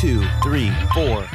2, 3, 4.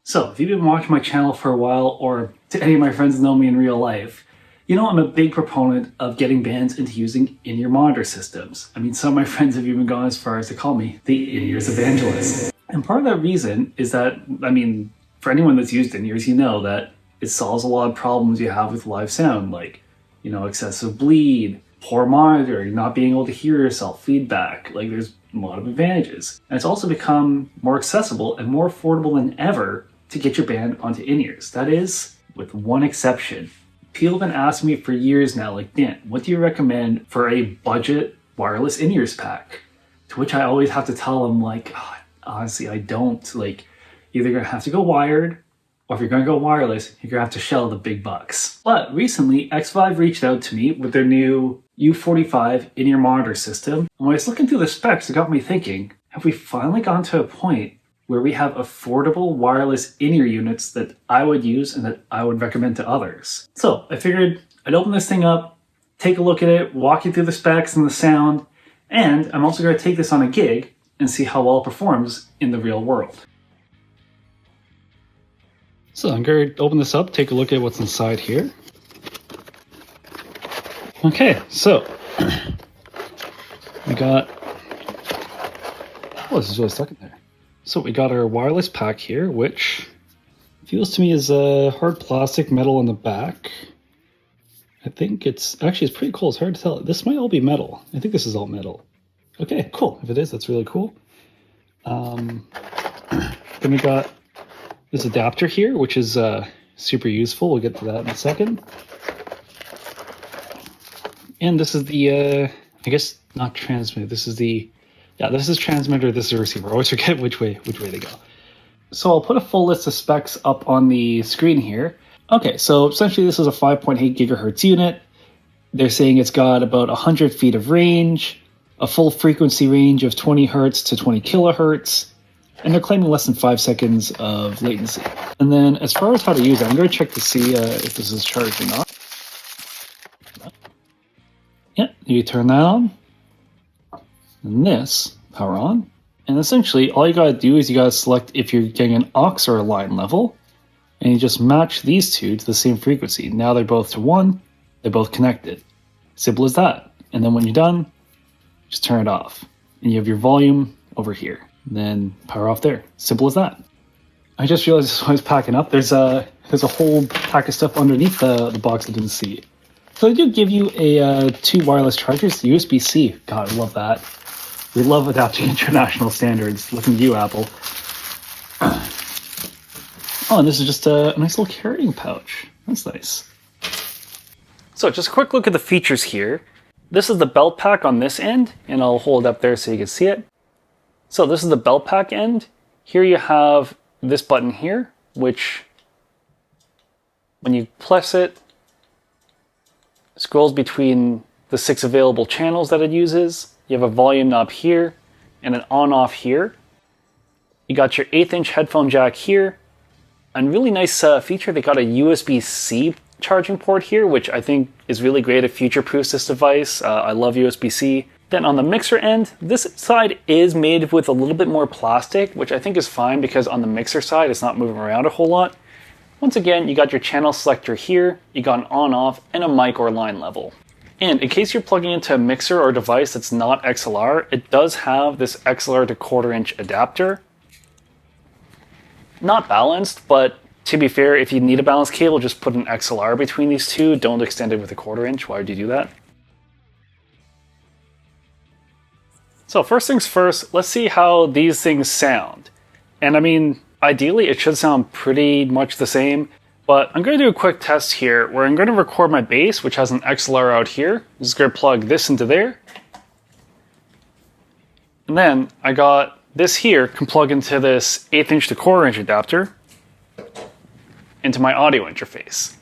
So, if you've been watching my channel for a while, or to any of my friends know me in real life, you know I'm a big proponent of getting bands into using in-ear monitor systems. I mean, some of my friends have even gone as far as to call me the in-ears evangelist. And part of that reason is that, I mean, for anyone that's used in-ears, you know that it solves a lot of problems you have with live sound, like, you know, excessive bleed, poor monitoring, not being able to hear yourself, feedback. Like, there's a lot of advantages. And it's also become more accessible and more affordable than ever to get your band onto in-ears. That is, with one exception. People have been asking me for years now, like, Dan, what do you recommend for a budget wireless in-ears pack? To which I always have to tell them, like, oh, honestly, I don't. Like, either you're gonna have to go wired, or if you're gonna go wireless, you're gonna have to shell the big bucks. But recently, Xvive reached out to me with their new U45 in-ear monitor system. And when I was looking through the specs, it got me thinking, have we finally gotten to a point where we have affordable wireless in-ear units that I would use and that I would recommend to others? So I figured I'd open this thing up, take a look at it, walk you through the specs and the sound, and I'm also going to take this on a gig and see how well it performs in the real world. So I'm going to open this up, take a look at what's inside here. Okay, so we got, oh, this is really stuck in there. So we got our wireless pack here, which feels to me is a hard plastic metal on the back. I think it's pretty cool. It's hard to tell. This might all be metal. I think this is all metal. Okay, cool. If it is, that's really cool. Then we got this adapter here, which is super useful. We'll get to that in a second. And this is the, I guess not transmitter. This is the, yeah, this is transmitter, this is receiver. I always forget which way they go. So I'll put a full list of specs up on the screen here. Okay, so essentially this is a 5.8 gigahertz unit. They're saying it's got about 100 feet of range, a full frequency range of 20 hertz to 20 kilohertz, and they're claiming less than 5 seconds of latency. And then as far as how to use it, I'm going to check to see if this is charged or not. Yeah, you turn that on. And this, power on. And essentially, all you gotta do is you gotta select if you're getting an aux or a line level, and you just match these two to the same frequency. Now they're both to 1, they're both connected. Simple as that. And then when you're done, just turn it off. And you have your volume over here. And then power off there. Simple as that. I just realized as I was packing up, there's a whole pack of stuff underneath the box I didn't see. So they do give you a 2 wireless chargers, USB-C. God, I love that. We love adapting international standards. Looking at you, Apple. Oh, and this is just a nice little carrying pouch. That's nice. So just a quick look at the features here. This is the belt pack on this end, and I'll hold it up there so you can see it. So this is the belt pack end. Here you have this button here, which when you press it, scrolls between the 6 available channels that it uses. You have a volume knob here and an on-off here. You got your 1/8" headphone jack here. And really nice feature, they got a USB-C charging port here, which I think is really great. It future-proofs this device. I love USB-C. Then on the mixer end, this side is made with a little bit more plastic, which I think is fine because on the mixer side, it's not moving around a whole lot. Once again, you got your channel selector here, you got an on-off, and a mic or line level. And in case you're plugging into a mixer or device that's not XLR, it does have this XLR to 1/4" adapter. Not balanced, but to be fair, if you need a balanced cable, just put an XLR between these two. Don't extend it with a 1/4". Why would you do that? So first things first, let's see how these things sound. And I mean, ideally, it should sound pretty much the same, but I'm going to do a quick test here where I'm going to record my bass, which has an XLR out here. I'm just going to plug this into there. And then I got this here, can plug into this 1/8" to 1/4" adapter into my audio interface.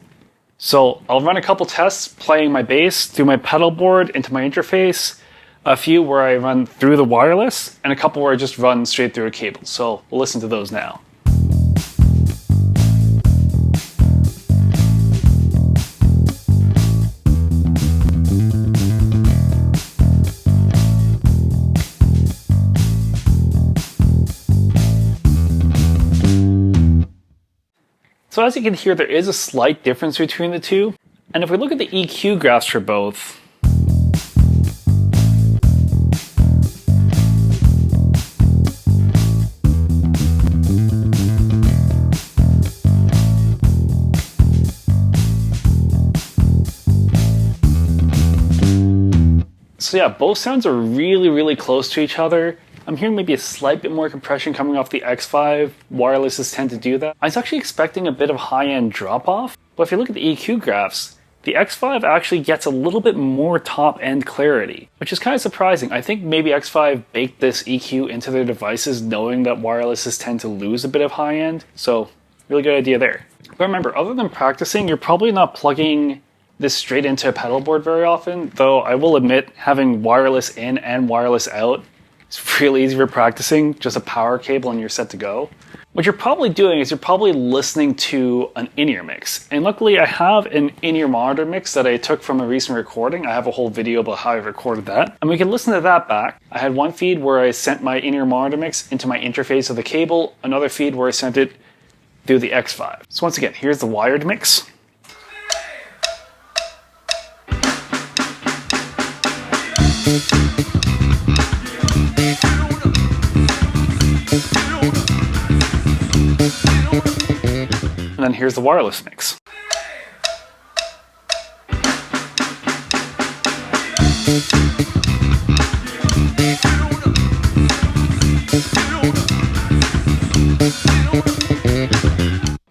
So I'll run a couple tests playing my bass through my pedal board into my interface, a few where I run through the wireless, and a couple where I just run straight through a cable. So we'll listen to those now. So as you can hear, there is a slight difference between the two. And if we look at the EQ graphs for both, so yeah, both sounds are really close to each other. I'm hearing maybe a slight bit more compression coming off the Xvive. Wirelesses tend to do that. I was actually expecting a bit of high-end drop-off, but if you look at the EQ graphs, the Xvive actually gets a little bit more top-end clarity, which is kind of surprising. I think maybe Xvive baked this EQ into their devices knowing that wirelesses tend to lose a bit of high-end, so really good idea there. But remember, other than practicing, you're probably not plugging this straight into a pedal board very often, though I will admit having wireless in and wireless out, it's really easy for practicing, just a power cable and you're set to go. What you're probably doing is you're probably listening to an in-ear mix. And luckily I have an in-ear monitor mix that I took from a recent recording. I have a whole video about how I recorded that. And we can listen to that back. I had one feed where I sent my in-ear monitor mix into my interface of the cable, another feed where I sent it through the Xvive. So once again, here's the wired mix. And then here's the wireless mix.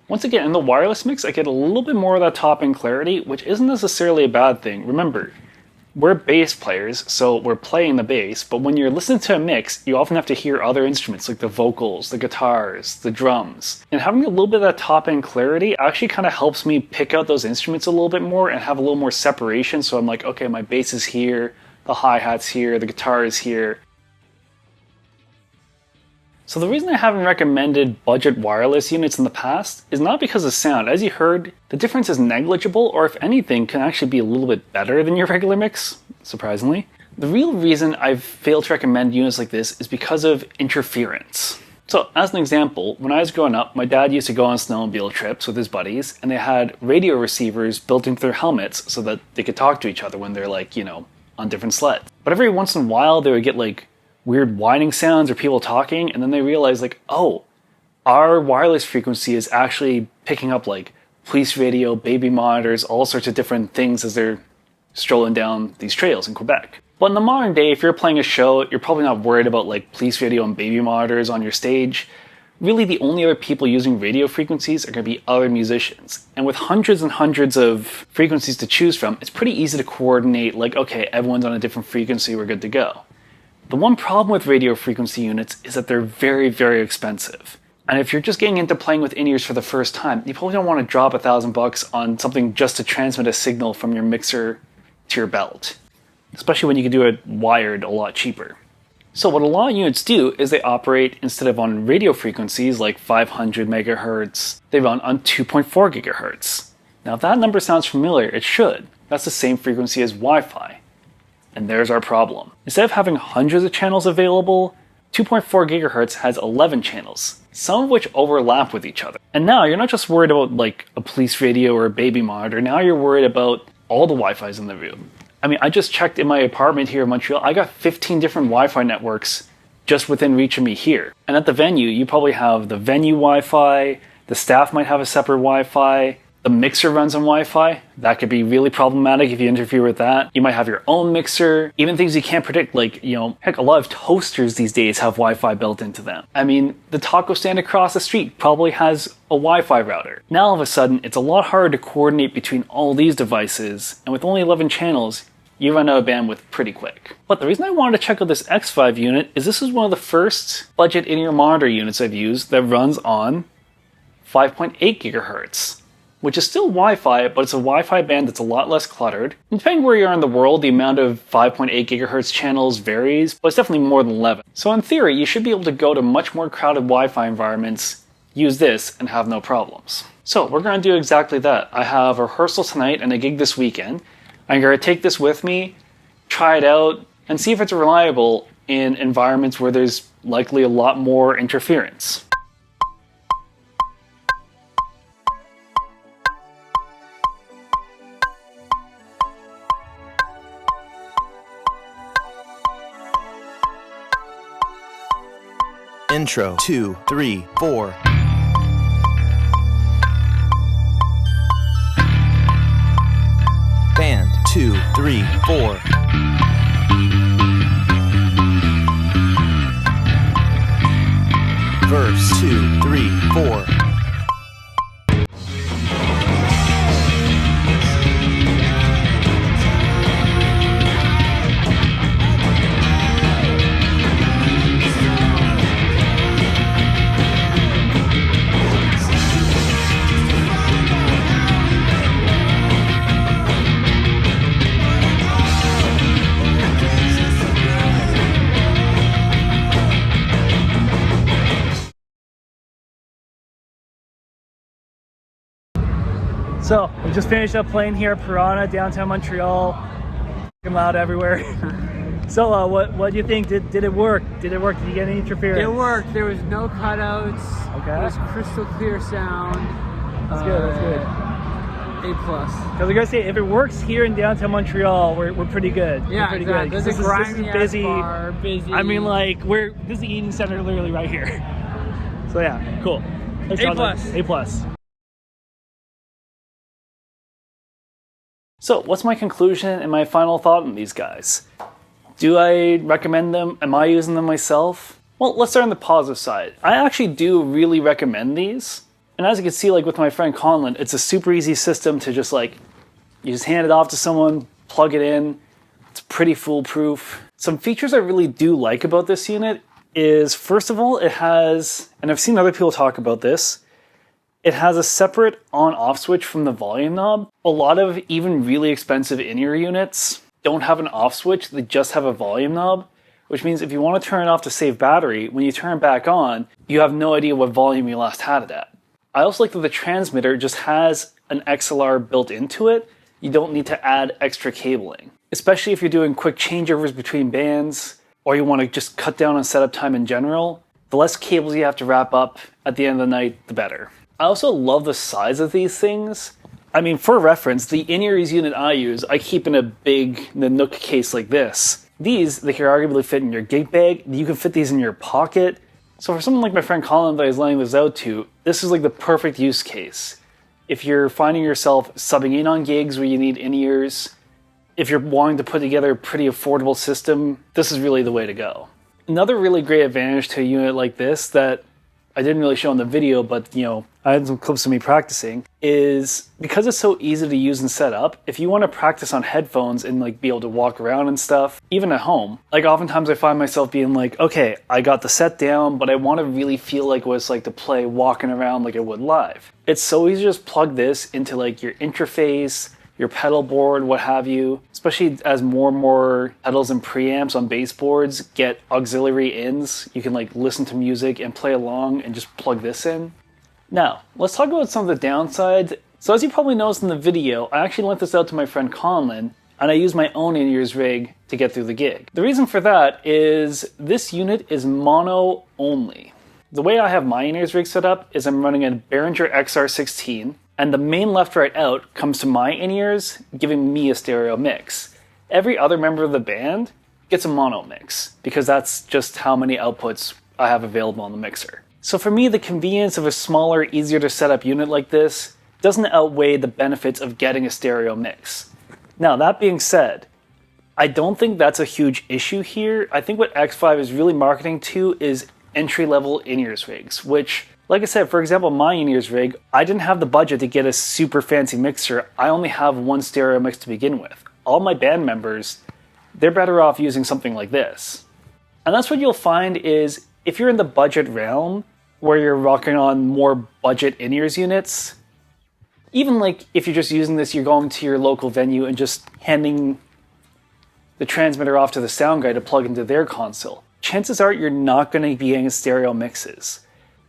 Once again, in the wireless mix, I get a little bit more of that top-end clarity, which isn't necessarily a bad thing. Remember, we're bass players, so we're playing the bass, but when you're listening to a mix, you often have to hear other instruments like the vocals, the guitars, the drums. And having a little bit of that top-end clarity actually kind of helps me pick out those instruments a little bit more and have a little more separation, so I'm like, okay, my bass is here, the hi-hat's here, the guitar is here. So the reason I haven't recommended budget wireless units in the past is not because of sound. As you heard, the difference is negligible, or if anything, can actually be a little bit better than your regular mix, surprisingly. The real reason I've failed to recommend units like this is because of interference. So as an example, when I was growing up, my dad used to go on snowmobile trips with his buddies, and they had radio receivers built into their helmets so that they could talk to each other when they're like, you know, on different sleds. But every once in a while, they would get like weird whining sounds or people talking, and then they realize like, oh, our wireless frequency is actually picking up like police radio, baby monitors, all sorts of different things as they're strolling down these trails in Quebec. But in the modern day, if you're playing a show, you're probably not worried about like police radio and baby monitors on your stage. Really, the only other people using radio frequencies are going to be other musicians. And with hundreds and hundreds of frequencies to choose from, it's pretty easy to coordinate like, okay, everyone's on a different frequency, we're good to go. The one problem with radio frequency units is that they're very expensive. And if you're just getting into playing with in-ears for the first time, you probably don't want to drop $1,000 on something just to transmit a signal from your mixer to your belt. Especially when you can do it wired a lot cheaper. So what a lot of units do is they operate, instead of on radio frequencies like 500 megahertz, they run on 2.4 gigahertz. Now if that number sounds familiar, it should. That's the same frequency as Wi-Fi. And there's our problem. Instead of having hundreds of channels available, 2.4 gigahertz has 11 channels, some of which overlap with each other. And now you're not just worried about like a police radio or a baby monitor, now you're worried about all the Wi-Fis in the room. I mean, I just checked in my apartment here in Montreal, I got 15 different Wi-Fi networks just within reach of me here. And at the venue, you probably have the venue Wi-Fi, the staff might have a separate Wi-Fi, the mixer runs on Wi-Fi. That could be really problematic if you interfere with that. You might have your own mixer, even things you can't predict, like, you know, heck, a lot of toasters these days have Wi-Fi built into them. I mean, the taco stand across the street probably has a Wi-Fi router. Now all of a sudden, it's a lot harder to coordinate between all these devices, and with only 11 channels, you run out of bandwidth pretty quick. But the reason I wanted to check out this Xvive unit is this is one of the first budget in-ear monitor units I've used that runs on 5.8 gigahertz. Which is still Wi-Fi, but it's a Wi-Fi band that's a lot less cluttered. And depending where you are in the world, the amount of 5.8 gigahertz channels varies, but it's definitely more than 11. So in theory, you should be able to go to much more crowded Wi-Fi environments, use this, and have no problems. So we're going to do exactly that. I have a rehearsal tonight and a gig this weekend. I'm going to take this with me, try it out, and see if it's reliable in environments where there's likely a lot more interference. Intro 2, 3, 4. Band 2, 3, 4. Verse 2, 3, 4. So we just finished up playing here at Piranha, downtown Montreal. Fucking loud everywhere. So what do you think? Did it work? Did it work? Did you get any interference? It worked. There was no cutouts. Okay. It was crystal clear sound. That's good. That's good. A+. Because I gotta say, if it works here in downtown Montreal, we're pretty good. Yeah, we're pretty exactly. good. This is grimy busy. bar, busy. I mean, like this is the eating center literally right here. So yeah, cool. Thanks, A+. A+. So what's my conclusion and my final thought on these guys? Do I recommend them? Am I using them myself? Well, let's start on the positive side. I actually do really recommend these. And as you can see, like with my friend Conlan, it's a super easy system to just you just hand it off to someone, plug it in. It's pretty foolproof. Some features I really do like about this unit is, first of all, it has, and I've seen other people talk about this, it has a separate on-off switch from the volume knob. A lot of even really expensive in-ear units don't have an off switch, they just have a volume knob, which means if you want to turn it off to save battery, when you turn it back on, you have no idea what volume you last had it at. I also like that the transmitter just has an XLR built into it. You don't need to add extra cabling, especially if you're doing quick changeovers between bands, or you want to just cut down on setup time in general. The less cables you have to wrap up at the end of the night, the better. I also love the size of these things. I mean, for reference, the in-ears unit I use, I keep in a big Nanook case like this. These, they can arguably fit in your gig bag. You can fit these in your pocket. So for someone like my friend Colin that I was laying this out to, this is like the perfect use case. If you're finding yourself subbing in on gigs where you need in-ears, if you're wanting to put together a pretty affordable system, this is really the way to go. Another really great advantage to a unit like this that I didn't really show in the video, but I had some clips of me practicing, is because it's so easy to use and set up, if you want to practice on headphones and be able to walk around and stuff, even at home, oftentimes I find myself being okay, I got the set down, but I want to really feel like what it's like to play walking around like I would live. It's so easy to just plug this into your interface, your pedal board, what have you, especially as more and more pedals and preamps on bass boards get auxiliary ins. You can listen to music and play along and just plug this in. Now, let's talk about some of the downsides. So as you probably noticed in the video, I actually lent this out to my friend Conlan, and I used my own in-ears rig to get through the gig. The reason for that is this unit is mono only. The way I have my in-ears rig set up is I'm running a Behringer XR16, and the main left-right out comes to my in-ears, giving me a stereo mix. Every other member of the band gets a mono mix, because that's just how many outputs I have available on the mixer. So for me, the convenience of a smaller, easier to set up unit like this doesn't outweigh the benefits of getting a stereo mix. Now, that being said, I don't think that's a huge issue here. I think what Xvive is really marketing to is entry-level in-ears rigs, which, like I said, for example, my in-ears rig, I didn't have the budget to get a super fancy mixer. I only have one stereo mix to begin with. All my band members, they're better off using something like this. And that's what you'll find is, if you're in the budget realm, where you're rocking on more budget in-ears units, even if you're just using this, you're going to your local venue and just handing the transmitter off to the sound guy to plug into their console, chances are you're not going to be getting stereo mixes.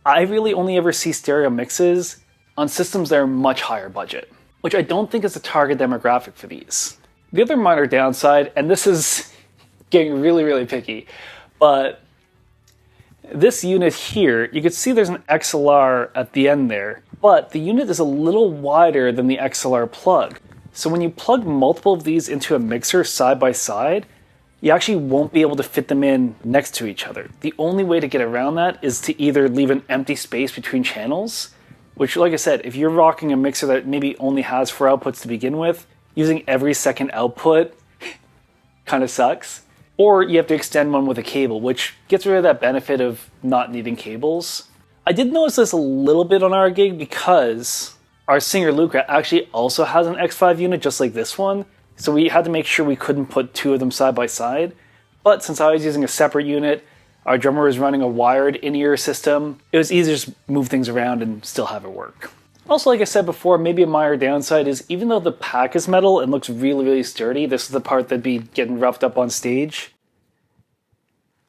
I really only ever see stereo mixes on systems that are much higher budget, which I don't think is the target demographic for these. The other minor downside, and this is getting really, really picky, but this unit here, you can see there's an XLR at the end there, but the unit is a little wider than the XLR plug. So when you plug multiple of these into a mixer side by side, you actually won't be able to fit them in next to each other. The only way to get around that is to either leave an empty space between channels, which, like I said, if you're rocking a mixer that maybe only has 4 outputs to begin with, using every second output kind of sucks. Or you have to extend one with a cable, which gets rid of that benefit of not needing cables. I did notice this a little bit on our gig because our singer Luca actually also has an Xvive unit just like this one, so we had to make sure we couldn't put 2 of them side by side. But since I was using a separate unit, our drummer was running a wired in-ear system, it was easy to just move things around and still have it work. Also, like I said before, maybe a minor downside is even though the pack is metal and looks really, really sturdy, this is the part that'd be getting roughed up on stage,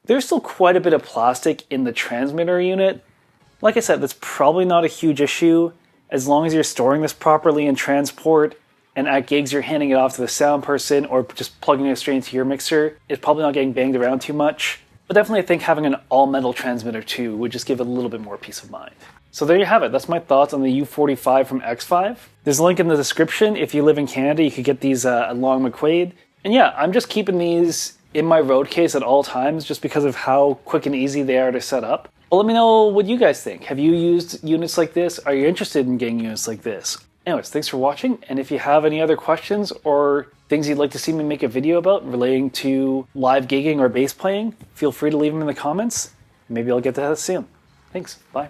there's still quite a bit of plastic in the transmitter unit. Like I said, that's probably not a huge issue as long as you're storing this properly in transport, and at gigs you're handing it off to the sound person or just plugging it straight into your mixer. It's probably not getting banged around too much. But definitely I think having an all-metal transmitter too would just give it a little bit more peace of mind. So there you have it. That's my thoughts on the U45 from Xvive. There's a link in the description. If you live in Canada, you could get these along McQuaid. And yeah, I'm just keeping these in my road case at all times just because of how quick and easy they are to set up. But let me know what you guys think. Have you used units like this? Are you interested in getting units like this? Anyways, thanks for watching, and if you have any other questions or things you'd like to see me make a video about relating to live gigging or bass playing, feel free to leave them in the comments. Maybe I'll get to that soon. Thanks, bye.